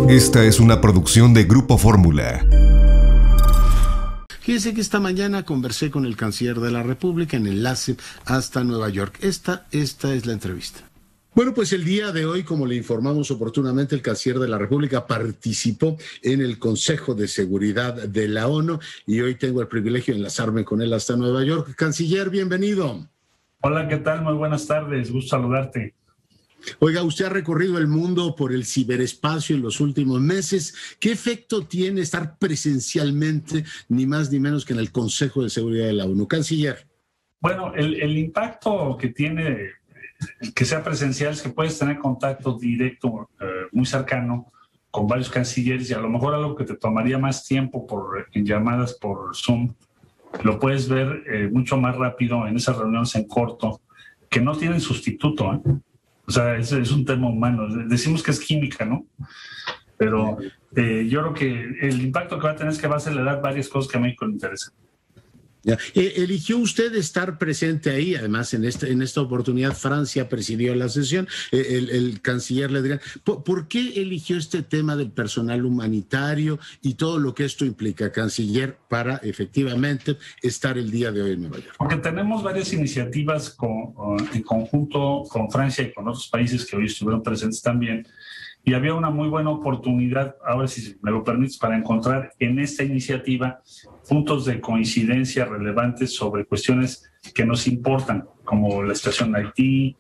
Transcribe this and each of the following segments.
Esta es una producción de Grupo Fórmula. Fíjense que esta mañana conversé con el canciller de la República en enlace hasta Nueva York. Esta es la entrevista. Bueno, pues el día de hoy, como le informamos oportunamente, el canciller de la República participó en el Consejo de Seguridad de la ONU y hoy tengo el privilegio de enlazarme con él hasta Nueva York. Canciller, bienvenido. Hola, ¿qué tal? Muy buenas tardes, gusto saludarte. Oiga, usted ha recorrido el mundo por el ciberespacio en los últimos meses. ¿Qué efecto tiene estar presencialmente, ni más ni menos que en el Consejo de Seguridad de la ONU? Canciller. Bueno, el impacto que tiene que sea presencial es que puedes tener contacto directo, muy cercano, con varios cancilleres, y a lo mejor algo que te tomaría más tiempo en llamadas por Zoom, lo puedes ver mucho más rápido en esas reuniones en corto, que no tienen sustituto, ¿eh? O sea, es un tema humano. Decimos que es química, ¿no? Pero yo creo que el impacto que va a tener es que va a acelerar varias cosas que a México le interesan. Ya. ¿Eligió usted estar presente ahí? Además, en esta oportunidad Francia presidió la sesión. El canciller le dirá, ¿por qué eligió este tema del personal humanitario y todo lo que esto implica, canciller, para efectivamente estar el día de hoy en Nueva York? Porque tenemos varias iniciativas en conjunto con Francia y con otros países que hoy estuvieron presentes también. Y había una muy buena oportunidad, ahora si me lo permites, para encontrar en esta iniciativa puntos de coincidencia relevantes sobre cuestiones que nos importan, como la situación de Haití,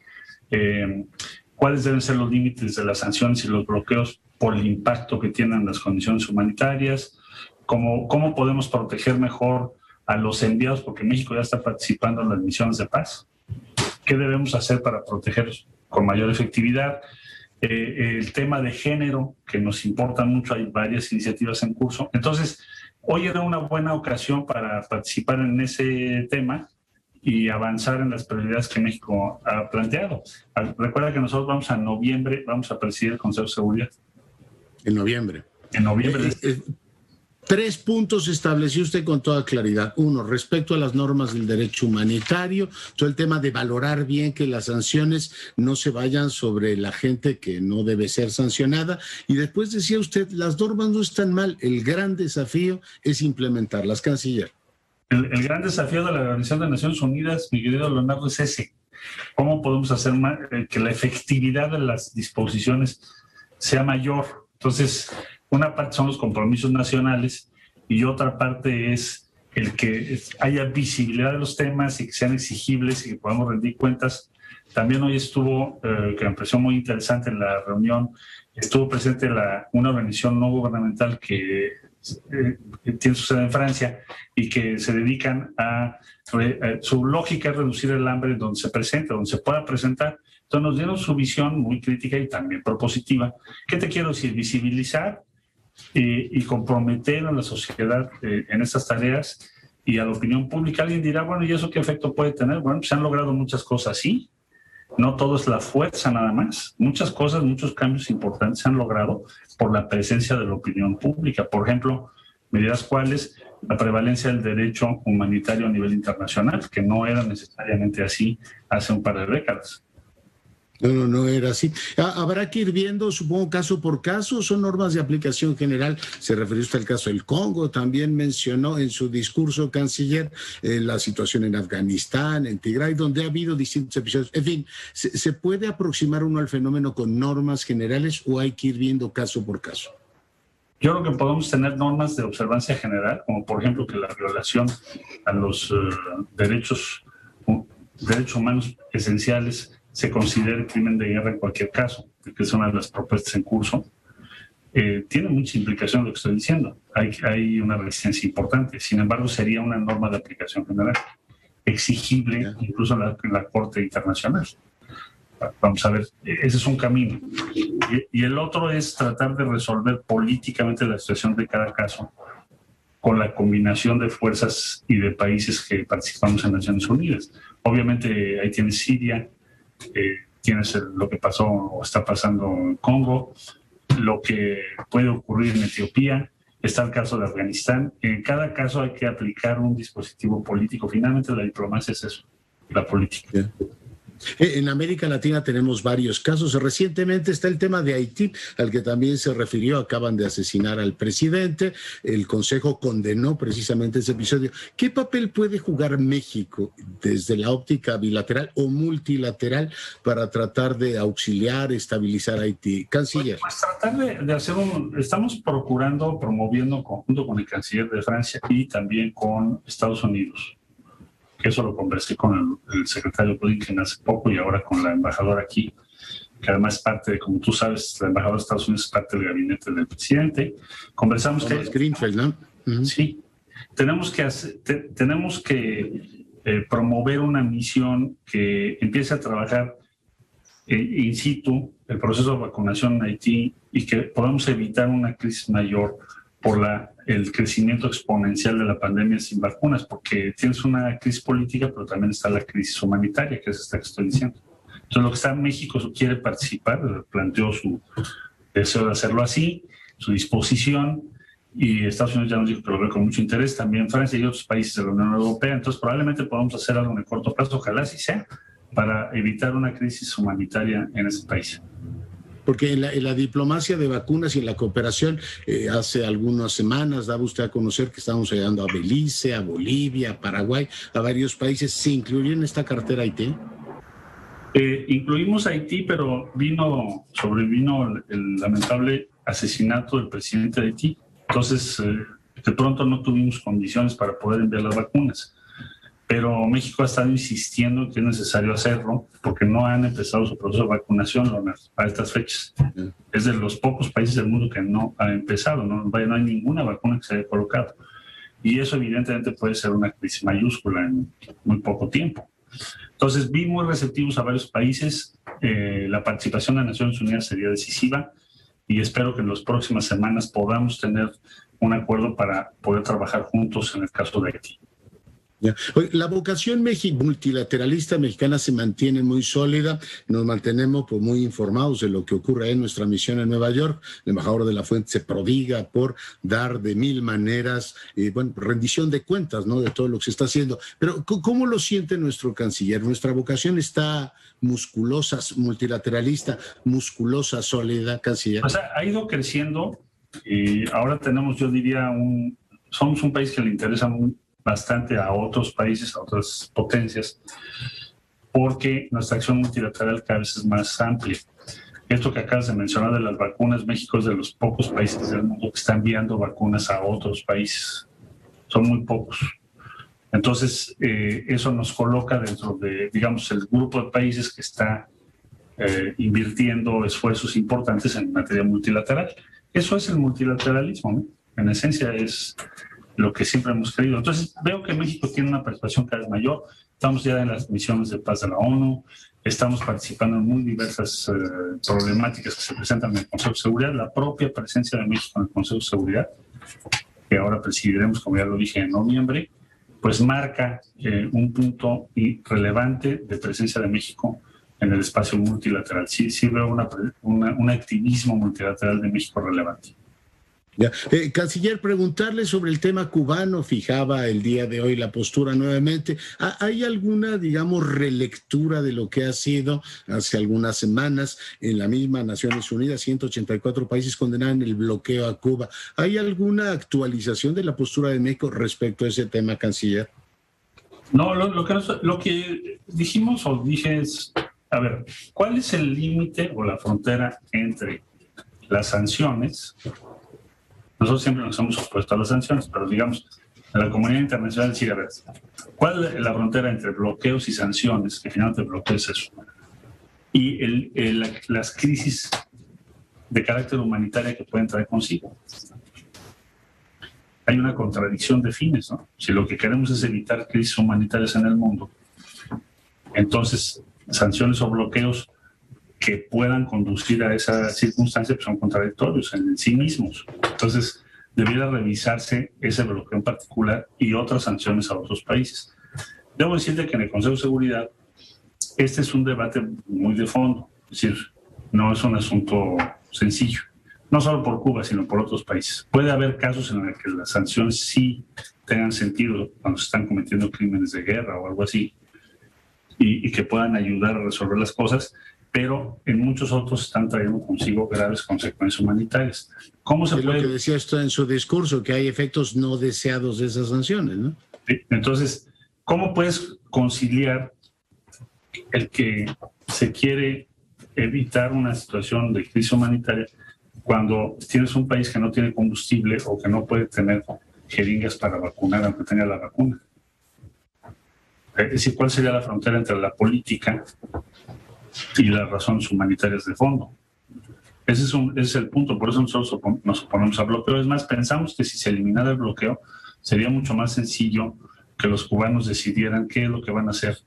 cuáles deben ser los límites de las sanciones y los bloqueos por el impacto que tienen las condiciones humanitarias, cómo podemos proteger mejor a los enviados, porque México ya está participando en las misiones de paz. ¿Qué debemos hacer para protegerlos con mayor efectividad? El tema de género, que nos importa mucho, hay varias iniciativas en curso. Entonces, hoy era una buena ocasión para participar en ese tema y avanzar en las prioridades que México ha planteado. Recuerda que nosotros vamos a presidir el Consejo de Seguridad. En noviembre. En noviembre. 3 puntos estableció usted con toda claridad. 1, respecto a las normas del derecho humanitario, todo el tema de valorar bien que las sanciones no se vayan sobre la gente que no debe ser sancionada. Y después decía usted, las normas no están mal, el gran desafío es implementarlas, canciller. El gran desafío de la Organización de Naciones Unidas, mi querido Leonardo, es ese. ¿Cómo podemos hacer que la efectividad de las disposiciones sea mayor? Entonces, una parte son los compromisos nacionales y otra parte es el que haya visibilidad de los temas y que sean exigibles y que podamos rendir cuentas. También hoy estuvo, que me pareció muy interesante en la reunión, estuvo presente una organización no gubernamental que tiene su sede en Francia y que se dedican su lógica es reducir el hambre donde se presenta, donde se pueda presentar. Entonces nos dieron su visión muy crítica y también propositiva. ¿Qué te quiero decir? Visibilizar y comprometer a la sociedad en estas tareas y a la opinión pública. Alguien dirá, bueno, ¿y eso qué efecto puede tener? Bueno, se han logrado muchas cosas, sí. No todo es la fuerza nada más. Muchas cosas, muchos cambios importantes se han logrado por la presencia de la opinión pública. Por ejemplo, me dirás cuáles, la prevalencia del derecho humanitario a nivel internacional, que no era necesariamente así hace un par de décadas. No era así. Habrá que ir viendo, supongo, caso por caso. Son normas de aplicación general. Se refirió usted al caso del Congo. También mencionó en su discurso, canciller, la situación en Afganistán, en Tigray, donde ha habido distintos episodios. En fin, ¿se puede aproximar uno al fenómeno con normas generales o hay que ir viendo caso por caso? Yo creo que podemos tener normas de observancia general, como por ejemplo que la violación a los derechos humanos esenciales se considere crimen de guerra en cualquier caso, que es una de las propuestas en curso. Tiene mucha implicación lo que estoy diciendo. Hay una resistencia importante. Sin embargo, sería una norma de aplicación general, exigible incluso en la Corte Internacional. Vamos a ver, ese es un camino. Y el otro es tratar de resolver políticamente la situación de cada caso con la combinación de fuerzas y de países que participamos en Naciones Unidas. Obviamente ahí tienes Siria, tienes lo que pasó o está pasando en Congo, lo que puede ocurrir en Etiopía, está el caso de Afganistán. En cada caso hay que aplicar un dispositivo político. Finalmente la diplomacia es eso, la política. En América Latina tenemos varios casos. Recientemente está el tema de Haití, al que también se refirió. Acaban de asesinar al presidente. El Consejo condenó precisamente ese episodio. ¿Qué papel puede jugar México desde la óptica bilateral o multilateral para tratar de auxiliar, estabilizar a Haití? Canciller. Pues tratar de hacer estamos promoviendo junto con el canciller de Francia y también con Estados Unidos. Eso lo conversé con el secretario Blinken hace poco y ahora con la embajadora aquí, que además es parte, como tú sabes, la embajadora de Estados Unidos es parte del gabinete del presidente. Conversamos Thomas Greenfield, ¿no? Uh-huh. Sí, tenemos que promover una misión que empiece a trabajar in situ el proceso de vacunación en Haití y que podamos evitar una crisis mayor por el crecimiento exponencial de la pandemia sin vacunas, porque tienes una crisis política, pero también está la crisis humanitaria, que es esta que estoy diciendo. Entonces, lo que está en México quiere participar, planteó su deseo de hacerlo así, su disposición, y Estados Unidos ya nos dijo que lo ve con mucho interés, también Francia y otros países de la Unión Europea. Entonces, probablemente podamos hacer algo en el corto plazo, ojalá así sea, para evitar una crisis humanitaria en ese país. Porque en la diplomacia de vacunas y en la cooperación, hace algunas semanas daba usted a conocer que estamos ayudando a Belice, a Bolivia, a Paraguay, a varios países. ¿Se incluye en esta cartera Haití? Incluimos a Haití, pero sobrevino el lamentable asesinato del presidente de Haití. Entonces, de pronto no tuvimos condiciones para poder enviar las vacunas. Pero México ha estado insistiendo que es necesario hacerlo porque no han empezado su proceso de vacunación a estas fechas. Es de los pocos países del mundo que no ha empezado, no hay ninguna vacuna que se haya colocado. Y eso evidentemente puede ser una crisis mayúscula en muy poco tiempo. Entonces, vi muy receptivos a varios países. La participación de Naciones Unidas sería decisiva y espero que en las próximas semanas podamos tener un acuerdo para poder trabajar juntos en el caso de Haití. La vocación multilateralista mexicana se mantiene muy sólida. Nos mantenemos muy informados de lo que ocurre en nuestra misión en Nueva York. El embajador de la Fuente se prodiga por dar de mil maneras, rendición de cuentas, ¿no?, de todo lo que se está haciendo. Pero ¿cómo lo siente nuestro canciller? Nuestra vocación está musculosa, multilateralista, musculosa, sólida, canciller. O sea, ha ido creciendo y ahora tenemos, yo diría, somos un país que le interesa bastante a otros países, a otras potencias, porque nuestra acción multilateral cada vez es más amplia. Esto que acabas de mencionar de las vacunas, México es de los pocos países del mundo que está enviando vacunas a otros países. Son muy pocos. Entonces, eso nos coloca dentro de, digamos, el grupo de países que está invirtiendo esfuerzos importantes en materia multilateral. Eso es el multilateralismo, ¿no? En esencia es lo que siempre hemos creído. Entonces, veo que México tiene una participación cada vez mayor. Estamos ya en las misiones de paz de la ONU, estamos participando en muy diversas problemáticas que se presentan en el Consejo de Seguridad. La propia presencia de México en el Consejo de Seguridad, que ahora presidiremos, como ya lo dije, en noviembre, pues marca un punto relevante de presencia de México en el espacio multilateral. Sí veo un activismo multilateral de México relevante. Canciller, preguntarle sobre el tema cubano. Fijaba el día de hoy la postura nuevamente. ¿Hay alguna, digamos, relectura de lo que ha sido hace algunas semanas en la misma Naciones Unidas? 184 países condenaron el bloqueo a Cuba. ¿Hay alguna actualización de la postura de México respecto a ese tema, canciller? No, lo que dijimos o dije es, a ver, ¿cuál es el límite o la frontera entre las sanciones? Nosotros siempre nos hemos opuesto a las sanciones, pero digamos, en la comunidad internacional decir, a ver, ¿cuál es la frontera entre bloqueos y sanciones? Que finalmente bloqueo es eso. Y las crisis de carácter humanitario que pueden traer consigo. Hay una contradicción de fines, ¿no? Si lo que queremos es evitar crisis humanitarias en el mundo, entonces sanciones o bloqueos que puedan conducir a esa circunstancia pues son contradictorios en sí mismos. Entonces, debiera revisarse ese bloqueo en particular y otras sanciones a otros países. Debo decirte que en el Consejo de Seguridad este es un debate muy de fondo, es decir, no es un asunto sencillo, no solo por Cuba, sino por otros países. Puede haber casos en los que las sanciones sí tengan sentido cuando se están cometiendo crímenes de guerra o algo así, y que puedan ayudar a resolver las cosas, pero en muchos otros están trayendo consigo graves consecuencias humanitarias. ¿Cómo se puede? Lo que decía esto en su discurso, que hay efectos no deseados de esas sanciones, ¿no? Sí. Entonces, ¿cómo puedes conciliar el que se quiere evitar una situación de crisis humanitaria cuando tienes un país que no tiene combustible o que no puede tener jeringas para vacunar aunque tenga la vacuna? Es decir, ¿cuál sería la frontera entre la política y las razones humanitarias de fondo? Ese es el punto, por eso nosotros nos oponemos al bloqueo. Es más, pensamos que si se eliminara el bloqueo, sería mucho más sencillo que los cubanos decidieran qué es lo que van a hacer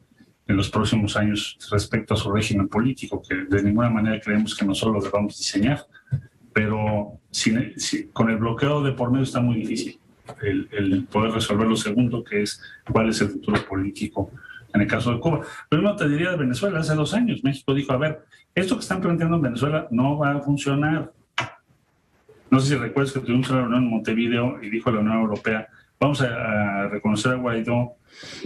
en los próximos años respecto a su régimen político, que de ninguna manera creemos que nosotros lo debamos diseñar. Pero con el bloqueo de por medio está muy difícil el poder resolver lo segundo, que es cuál es el futuro político en el caso de Cuba. Primero te diría de Venezuela. Hace 2 años México dijo, a ver, esto que están planteando en Venezuela no va a funcionar. No sé si recuerdas que tuvimos una reunión en Montevideo y dijo la Unión Europea, vamos a reconocer a Guaidó,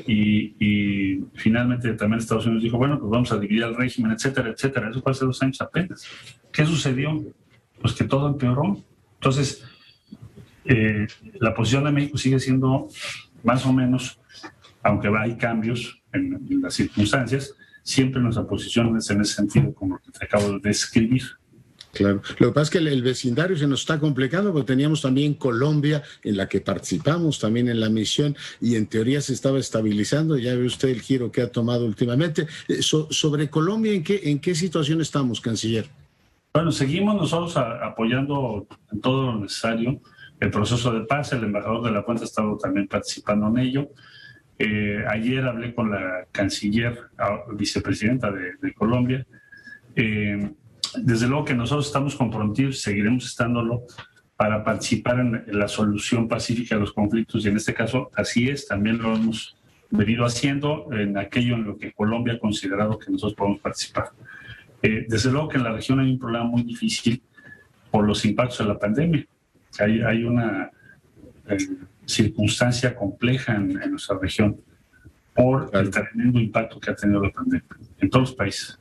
y finalmente también Estados Unidos dijo, bueno, pues vamos a dividir el régimen, etcétera, etcétera. Eso fue hace 2 años apenas. ¿Qué sucedió? Pues que todo empeoró. Entonces, la posición de México sigue siendo más o menos, aunque hay cambios en las circunstancias, siempre nuestra posición es en ese sentido, como lo que te acabo de describir. Claro. Lo que pasa es que el vecindario se nos está complicando porque teníamos también Colombia, en la que participamos también en la misión, y en teoría se estaba estabilizando. Ya ve usted el giro que ha tomado últimamente. Sobre Colombia, ¿en qué situación estamos, canciller? Bueno, seguimos nosotros apoyando en todo lo necesario el proceso de paz. El embajador de la Fuente ha estado también participando en ello. Ayer hablé con la canciller, vicepresidenta de Colombia. Desde luego que nosotros estamos comprometidos, seguiremos estándolo, para participar en la solución pacífica de los conflictos, y en este caso así es, también lo hemos venido haciendo en aquello en lo que Colombia ha considerado que nosotros podemos participar. Desde luego que en la región hay un problema muy difícil por los impactos de la pandemia. Hay una circunstancia compleja en nuestra región por el tremendo impacto que ha tenido la pandemia en todos los países.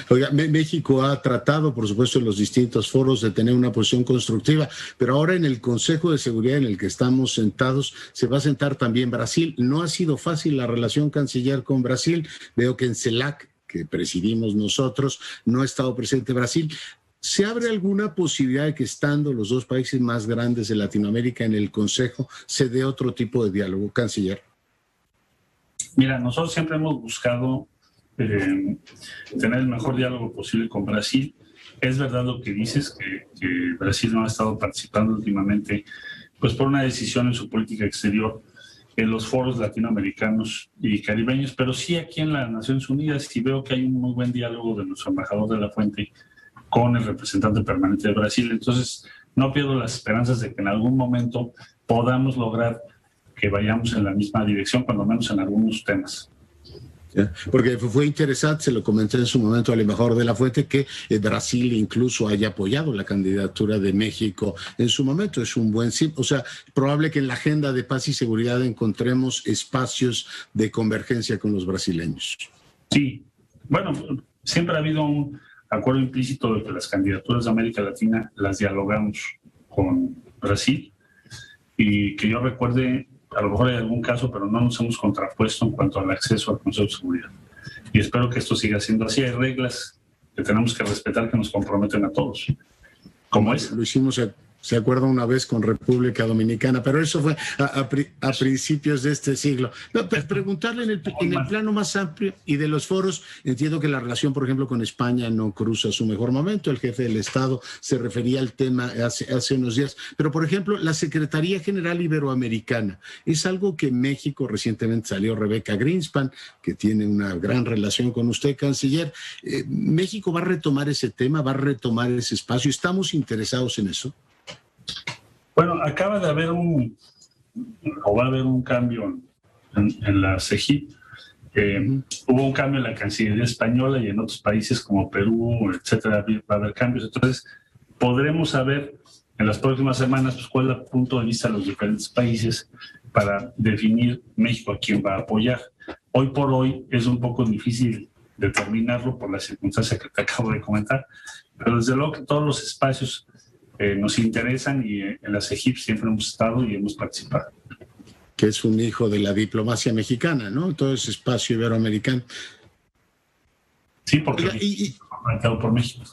Oiga, México ha tratado, por supuesto, en los distintos foros de tener una posición constructiva, pero ahora en el Consejo de Seguridad en el que estamos sentados se va a sentar también Brasil. No ha sido fácil la relación, canciller, con Brasil. Veo que en CELAC, que presidimos nosotros, no ha estado presente Brasil. ¿Se abre alguna posibilidad de que, estando los 2 países más grandes de Latinoamérica en el Consejo, se dé otro tipo de diálogo, canciller? Mira, nosotros siempre hemos buscado tener el mejor diálogo posible con Brasil. Es verdad lo que dices, que Brasil no ha estado participando últimamente, pues por una decisión en su política exterior en los foros latinoamericanos y caribeños, pero sí aquí en las Naciones Unidas, y veo que hay un muy buen diálogo de nuestro embajador de la Fuente con el representante permanente de Brasil. Entonces, no pierdo las esperanzas de que en algún momento podamos lograr que vayamos en la misma dirección, cuando menos en algunos temas. Porque fue interesante, se lo comenté en su momento al embajador de la Fuente, que Brasil incluso haya apoyado la candidatura de México en su momento. Es un buen sí. O sea, probable que en la agenda de paz y seguridad encontremos espacios de convergencia con los brasileños. Sí, bueno, siempre ha habido un acuerdo implícito de que las candidaturas de América Latina las dialogamos con Brasil, y que yo recuerde, a lo mejor hay algún caso, pero no nos hemos contrapuesto en cuanto al acceso al Consejo de Seguridad. Y espero que esto siga siendo así. Hay reglas que tenemos que respetar que nos comprometen a todos. ¿Cómo es? Lo hicimos, se acuerda, una vez con República Dominicana, pero eso fue a principios de este siglo. No, pero preguntarle en el plano más amplio y de los foros, entiendo que la relación, por ejemplo, con España no cruza su mejor momento. El jefe del Estado se refería al tema hace unos días, pero, por ejemplo, la Secretaría General Iberoamericana es algo que México, recientemente salió Rebeca Greenspan, que tiene una gran relación con usted, canciller. ¿México va a retomar ese tema, va a retomar ese espacio? ¿Estamos interesados en eso? Bueno, acaba de haber va a haber un cambio en la CEGIP. Hubo un cambio en la Cancillería española y en otros países como Perú, etcétera, va a haber cambios. Entonces, podremos saber en las próximas semanas pues, cuál es el punto de vista de los diferentes países para definir México a quién va a apoyar. Hoy por hoy es un poco difícil determinarlo por la circunstancia que te acabo de comentar, pero desde luego que todos los espacios nos interesan y en la CEGIP siempre hemos estado y hemos participado. Que es un hijo de la diplomacia mexicana, ¿no? Todo ese espacio iberoamericano. Sí, porque planteado por México.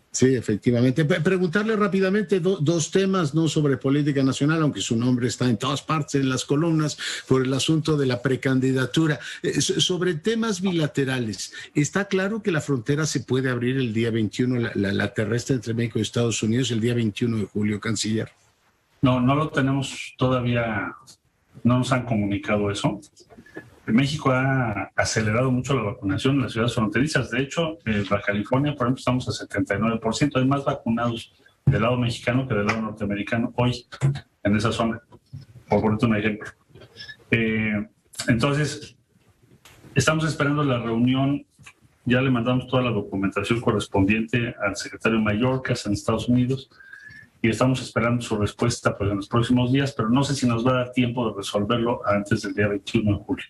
Sí, efectivamente. Preguntarle rápidamente dos temas, no sobre política nacional, aunque su nombre está en todas partes, en las columnas, por el asunto de la precandidatura. Sobre temas bilaterales, ¿está claro que la frontera se puede abrir el día 21, la terrestre entre México y Estados Unidos, el día 21 de julio, canciller? No lo tenemos todavía, no nos han comunicado eso. México ha acelerado mucho la vacunación en las ciudades fronterizas. De hecho, Baja California, por ejemplo, estamos a 79%. Hay más vacunados del lado mexicano que del lado norteamericano hoy en esa zona, por ponerte un ejemplo. Entonces, estamos esperando la reunión. Ya le mandamos toda la documentación correspondiente al secretario Mayorkas en Estados Unidos y estamos esperando su respuesta pues, en los próximos días, pero no sé si nos va a dar tiempo de resolverlo antes del día 21 de julio.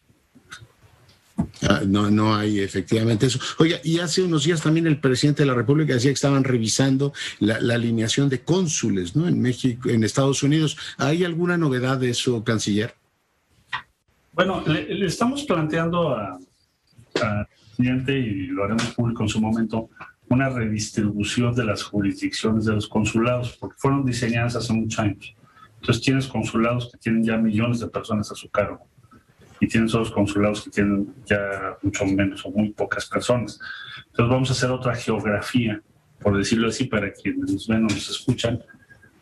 No hay efectivamente eso. Oiga, y hace unos días también el presidente de la República decía que estaban revisando la alineación de cónsules, ¿no? En México, en Estados Unidos. ¿Hay alguna novedad de eso, canciller? Bueno, le estamos planteando al presidente, y lo haremos público en su momento, una redistribución de las jurisdicciones de los consulados, porque fueron diseñadas hace muchos años. Entonces tienes consulados que tienen ya millones de personas a su cargo. Y tienen otros consulados que tienen ya mucho menos o muy pocas personas. Entonces vamos a hacer otra geografía, por decirlo así, para quienes nos ven o nos escuchan,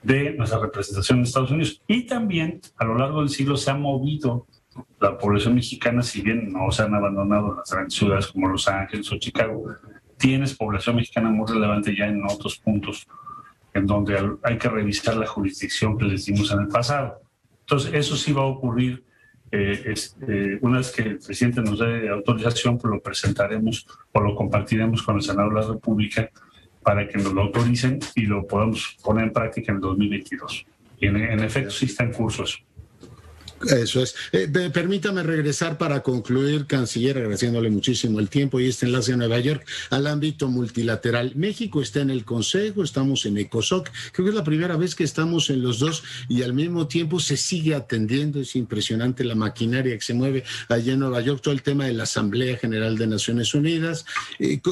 de nuestra representación en Estados Unidos. Y también a lo largo del siglo se ha movido la población mexicana, si bien no se han abandonado las grandes ciudades como Los Ángeles o Chicago, tienes población mexicana muy relevante ya en otros puntos en donde hay que revisar la jurisdicción que les dimos en el pasado. Entonces eso sí va a ocurrir. Una vez que el presidente nos dé autorización, pues lo presentaremos o lo compartiremos con el Senado de la República para que nos lo autoricen y lo podamos poner en práctica en el 2022. Y en efecto sí está en curso eso. Eso es. Permítame regresar para concluir, canciller, agradeciéndole muchísimo el tiempo y este enlace a Nueva York al ámbito multilateral. México está en el Consejo, estamos en ECOSOC, creo que es la primera vez que estamos en los dos y al mismo tiempo se sigue atendiendo. Es impresionante la maquinaria que se mueve allá en Nueva York, todo el tema de la Asamblea General de Naciones Unidas.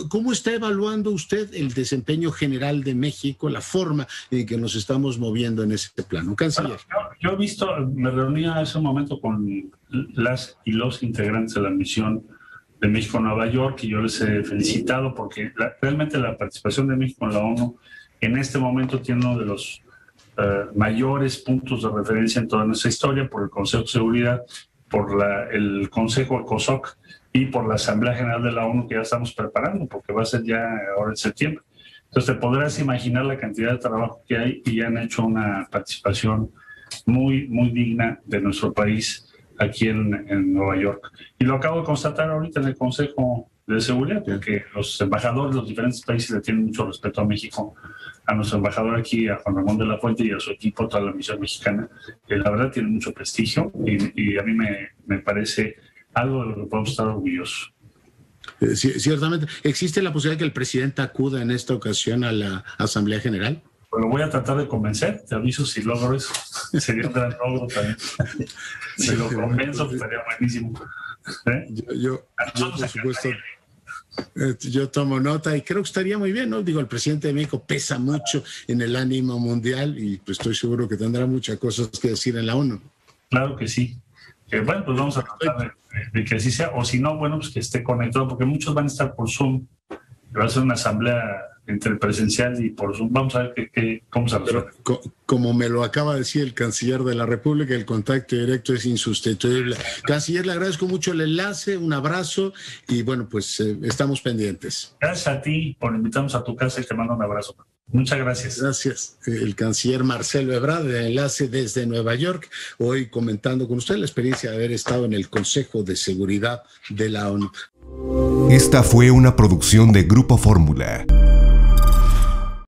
¿Cómo está evaluando usted el desempeño general de México, la forma en que nos estamos moviendo en ese plano? Canciller. Bueno, yo he visto, me reuní hace un momento con las y los integrantes de la misión de México en Nueva York y yo les he felicitado porque realmente la participación de México en la ONU en este momento tiene uno de los mayores puntos de referencia en toda nuestra historia por el Consejo de Seguridad, por el Consejo ECOSOC y por la Asamblea General de la ONU que ya estamos preparando porque va a ser ya ahora en septiembre. Entonces te podrás imaginar la cantidad de trabajo que hay y ya han hecho una participación muy, muy digna de nuestro país aquí en Nueva York. Y lo acabo de constatar ahorita en el Consejo de Seguridad, porque los embajadores de los diferentes países le tienen mucho respeto a México, a nuestro embajador aquí, a Juan Ramón de la Fuente y a su equipo, toda la misión mexicana, que la verdad tiene mucho prestigio y a mí me parece algo de lo que podemos estar orgullosos. Ciertamente. ¿Existe la posibilidad que el presidente acuda en esta ocasión a la Asamblea General? Pues lo voy a tratar de convencer, te aviso si logro eso. Sería un gran logro también. Si lo convenzo, pues estaría buenísimo. Yo por supuesto, yo tomo nota y creo que estaría muy bien, ¿no? Digo, el presidente de México pesa mucho en el ánimo mundial y pues estoy seguro que tendrá muchas cosas que decir en la ONU. Claro que sí. Bueno, pues vamos a tratar de que así sea, o si no, bueno, pues que esté conectado, porque muchos van a estar por Zoom. Va a ser una asamblea entre presencial y por Zoom. Vamos a ver cómo se resuelve. Como me lo acaba de decir el canciller de la República, el contacto directo es insustituible. Canciller, le agradezco mucho el enlace, un abrazo y bueno, pues estamos pendientes. Gracias a ti por invitarnos a tu casa y te mando un abrazo. Muchas gracias. Gracias. El canciller Marcelo Ebrard, de Enlace desde Nueva York, hoy comentando con usted la experiencia de haber estado en el Consejo de Seguridad de la ONU. Esta fue una producción de Grupo Fórmula.